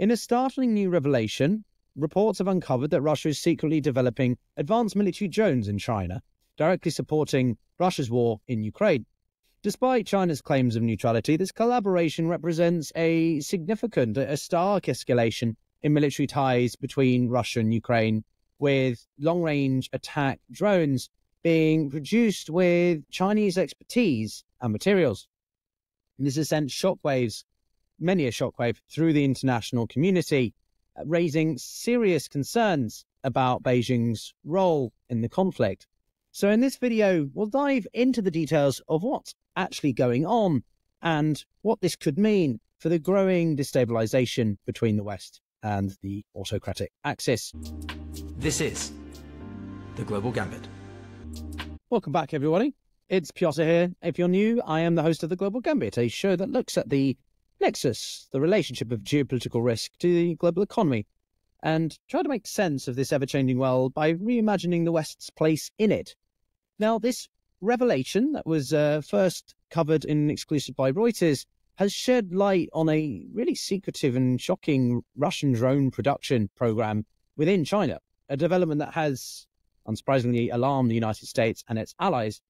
In a startling new revelation, reports have uncovered that Russia is secretly developing advanced military drones in China, directly supporting Russia's war in Ukraine. Despite China's claims of neutrality, this collaboration represents a significant, a stark escalation in military ties between Russia and Ukraine, with long-range attack drones being produced with Chinese expertise and materials. This has sent shockwaves, many a shockwave, through the international community, raising serious concerns about Beijing's role in the conflict. So in this video, we'll dive into the details of what's actually going on and what this could mean for the growing destabilization between the West and the autocratic Axis. This is the Global Gambit. Welcome back, everybody. It's Piotr here. If you're new, I am the host of the Global Gambit, a show that looks at the nexus, the relationship of geopolitical risk to the global economy, and try to make sense of this ever-changing world by reimagining the West's place in it. Now, this revelation that was first covered in exclusive by Reuters has shed light on a really secretive and shocking Russian drone production program within China, a development that has, unsurprisingly, alarmed the United States and its allies.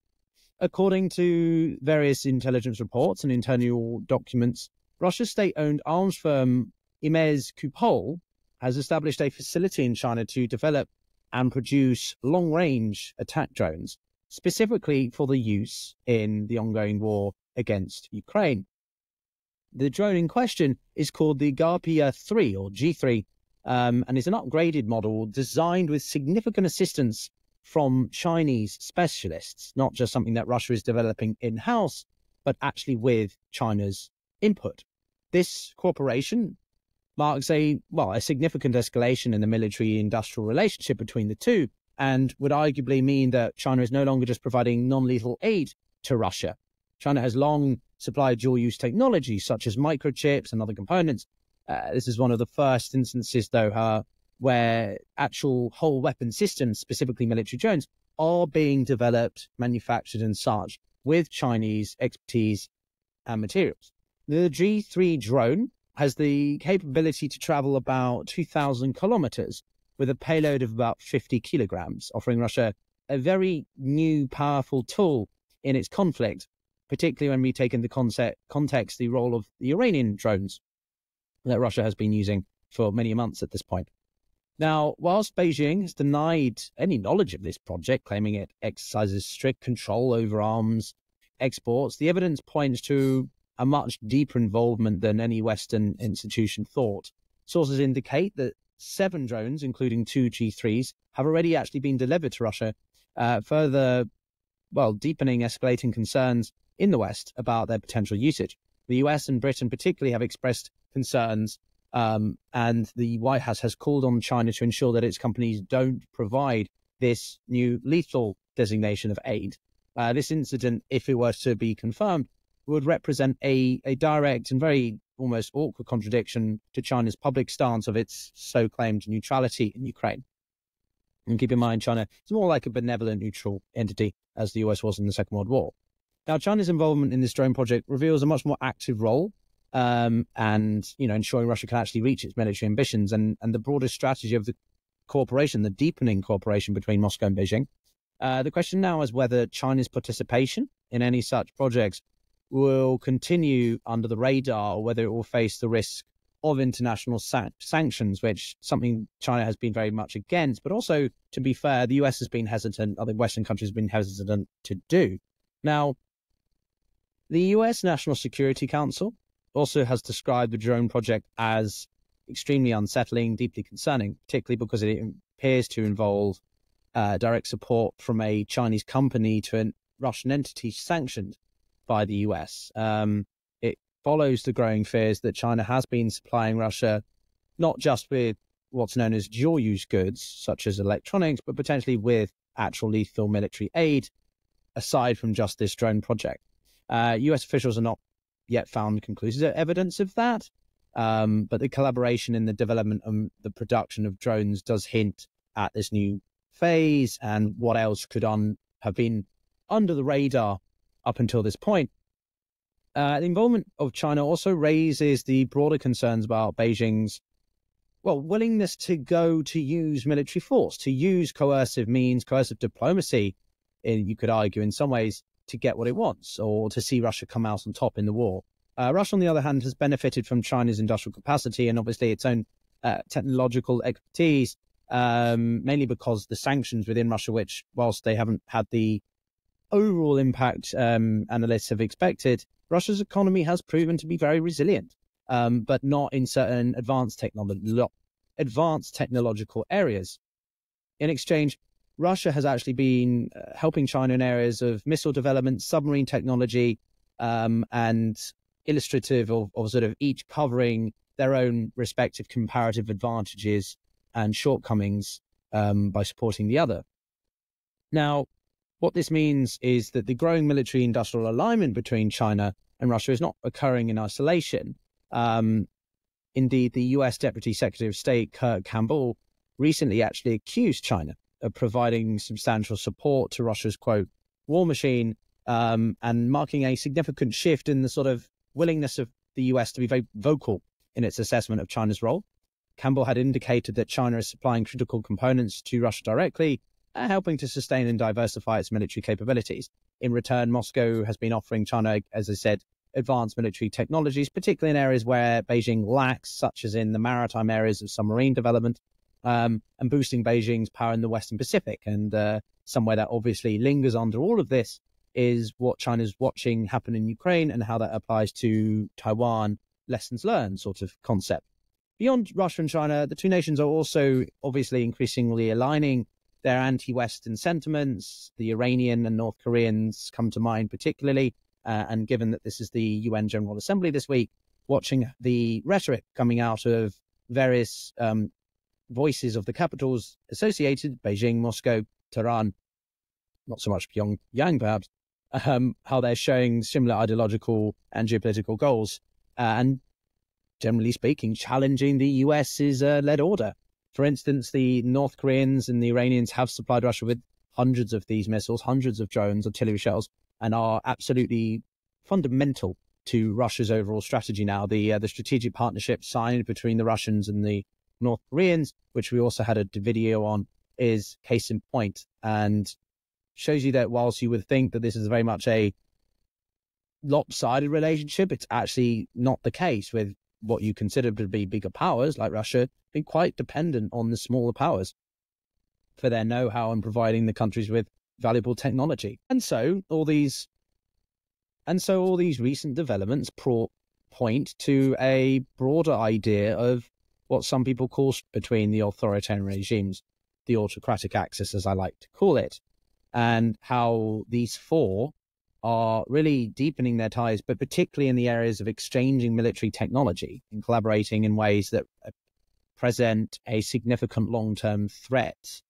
According to various intelligence reports and internal documents, Russia's state-owned arms firm Imez Kupol has established a facility in China to develop and produce long-range attack drones, specifically for the use in the ongoing war against Ukraine. The drone in question is called the Garpia 3 or G3, and is an upgraded model designed with significant assistance from Chinese specialists, not just something that Russia is developing in-house, but actually with China's input. This cooperation marks a significant escalation in the military-industrial relationship between the two, and would arguably mean that China is no longer just providing non-lethal aid to Russia. China has long supplied dual-use technology, such as microchips and other components. This is one of the first instances, though, where actual whole weapon systems, specifically military drones, are being developed, manufactured and such with Chinese expertise and materials. The G3 drone has the capability to travel about 2,000 kilometers with a payload of about 50 kilograms, offering Russia a very new, powerful tool in its conflict, particularly when we take into context the role of the Iranian drones that Russia has been using for many months at this point. Now, whilst Beijing has denied any knowledge of this project, claiming it exercises strict control over arms exports, the evidence points to a much deeper involvement than any Western institution thought. Sources indicate that 7 drones, including 2 G3s, have already actually been delivered to Russia, further, deepening escalating concerns in the West about their potential usage. The US and Britain particularly have expressed concerns, and the White House has called on China to ensure that its companies don't provide this new lethal designation of aid. This incident, if it were to be confirmed, would represent a direct and very almost awkward contradiction to China's public stance of its so-claimed neutrality in Ukraine. And keep in mind, China is more like a benevolent neutral entity, as the US was in the Second World War. Now, China's involvement in this drone project reveals a much more active role, and ensuring Russia can actually reach its military ambitions, and the broader strategy of the cooperation, the deepening cooperation between Moscow and Beijing. The question now is whether China's participation in any such projects will continue under the radar, or whether it will face the risk of international sanctions, which something China has been very much against. But also, to be fair, the US has been hesitant, other Western countries have been hesitant to do. Now, the US National Security Council also has described the drone project as extremely unsettling, deeply concerning, particularly because it appears to involve direct support from a Chinese company to a Russian entity sanctioned by the US. It follows the growing fears that China has been supplying Russia not just with what's known as dual-use goods, such as electronics, but potentially with actual lethal military aid, aside from just this drone project. US officials are not yet found conclusive evidence of that, but the collaboration in the development and the production of drones does hint at this new phase and what else could have been under the radar up until this point. The involvement of China also raises the broader concerns about Beijing's willingness to go to use military force, to use coercive means, coercive diplomacy, you could argue in some ways, to get what it wants or to see Russia come out on top in the war. Russia, on the other hand, has benefited from China's industrial capacity and obviously its own technological expertise, mainly because the sanctions within Russia, which, whilst they haven't had the overall impact analysts have expected, Russia's economy has proven to be very resilient, but not in certain advanced technological areas. In exchange, Russia has actually been helping China in areas of missile development, submarine technology, and illustrative of sort of each covering their own respective comparative advantages and shortcomings by supporting the other. Now, what this means is that the growing military-industrial alignment between China and Russia is not occurring in isolation. Indeed, the US Deputy Secretary of State, Kurt Campbell, recently actually accused China of providing substantial support to Russia's, quote, war machine, and marking a significant shift in the sort of willingness of the US to be very vocal in its assessment of China's role. Campbell had indicated that China is supplying critical components to Russia directly, helping to sustain and diversify its military capabilities. In return, Moscow has been offering China, as I said, advanced military technologies, particularly in areas where Beijing lacks, such as in the maritime areas of submarine development, and boosting Beijing's power in the Western Pacific. And somewhere that obviously lingers under all of this is what China's watching happen in Ukraine and how that applies to Taiwan, lessons learned sort of concept. Beyond Russia and China, the two nations are also obviously increasingly aligning their anti-Western sentiments. The Iranian and North Koreans come to mind particularly, and given that this is the UN General Assembly this week, watching the rhetoric coming out of various voices of the capitals associated, Beijing, Moscow, Tehran, not so much Pyongyang perhaps, how they're showing similar ideological and geopolitical goals, and generally speaking, challenging the US's led order. For instance, the North Koreans and the Iranians have supplied Russia with hundreds of these missiles, hundreds of drones, artillery shells, and are absolutely fundamental to Russia's overall strategy now. The strategic partnership signed between the Russians and the North Koreans, which we also had a video on, is case in point, and shows you that whilst you would think that this is very much a lopsided relationship, it's actually not the case, with what you consider to be bigger powers like Russia being quite dependent on the smaller powers for their know-how and providing the countries with valuable technology. And so all these recent developments point to a broader idea of what some people call between the authoritarian regimes, the autocratic axis, as I like to call it, and how these four are really deepening their ties, but particularly in the areas of exchanging military technology and collaborating in ways that present a significant long-term threat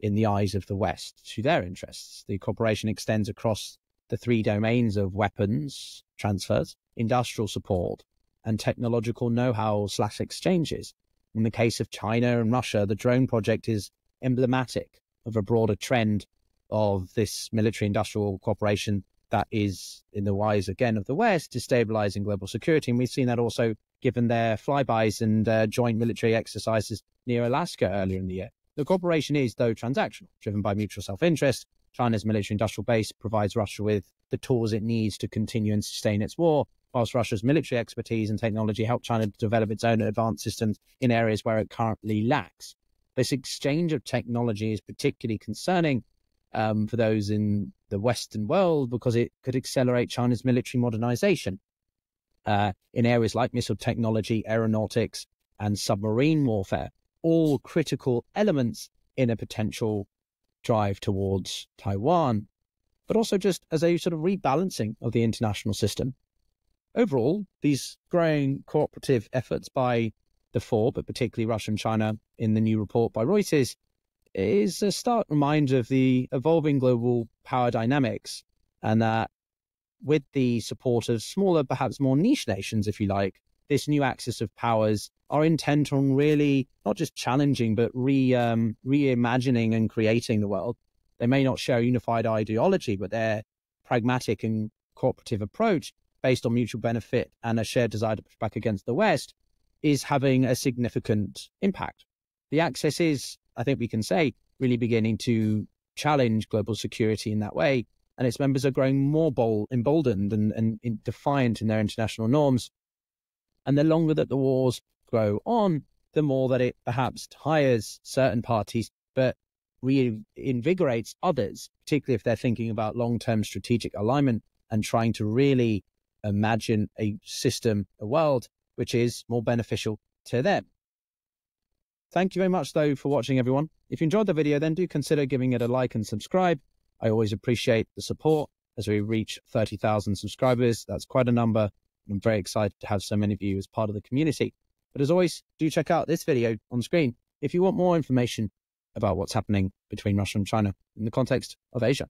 in the eyes of the West to their interests. The cooperation extends across the three domains of weapons transfers, industrial support, and technological know-how / exchanges. In the case of China and Russia, the drone project is emblematic of a broader trend of this military-industrial cooperation that is, in the eyes, again, of the West, destabilizing global security. And we've seen that also given their flybys and joint military exercises near Alaska earlier in the year. The cooperation is, though, transactional, driven by mutual self-interest. China's military-industrial base provides Russia with the tools it needs to continue and sustain its war, whilst Russia's military expertise and technology help China to develop its own advanced systems in areas where it currently lacks. This exchange of technology is particularly concerning for those in the Western world because it could accelerate China's military modernization in areas like missile technology, aeronautics, and submarine warfare, all critical elements in a potential drive towards Taiwan, but also just as a sort of rebalancing of the international system. Overall, these growing cooperative efforts by the four, but particularly Russia and China in the new report by Reuters, is a stark reminder of the evolving global power dynamics, and that with the support of smaller, perhaps more niche nations, if you like, this new axis of powers are intent on really not just challenging, but reimagining and creating the world. They may not share a unified ideology, but their pragmatic and cooperative approach, based on mutual benefit and a shared desire to push back against the West, is having a significant impact. The Axis is, I think we can say, really beginning to challenge global security in that way, and its members are growing more emboldened and defiant in their international norms. And the longer that the wars grow on, the more that it perhaps tires certain parties, but reinvigorates others, particularly if they're thinking about long-term strategic alignment and trying to really imagine a system, a world, which is more beneficial to them. Thank you very much, though, for watching, everyone. If you enjoyed the video, then do consider giving it a like and subscribe. I always appreciate the support as we reach 30,000 subscribers. That's quite a number. I'm very excited to have so many of you as part of the community. But as always, do check out this video on screen if you want more information about what's happening between Russia and China in the context of Asia.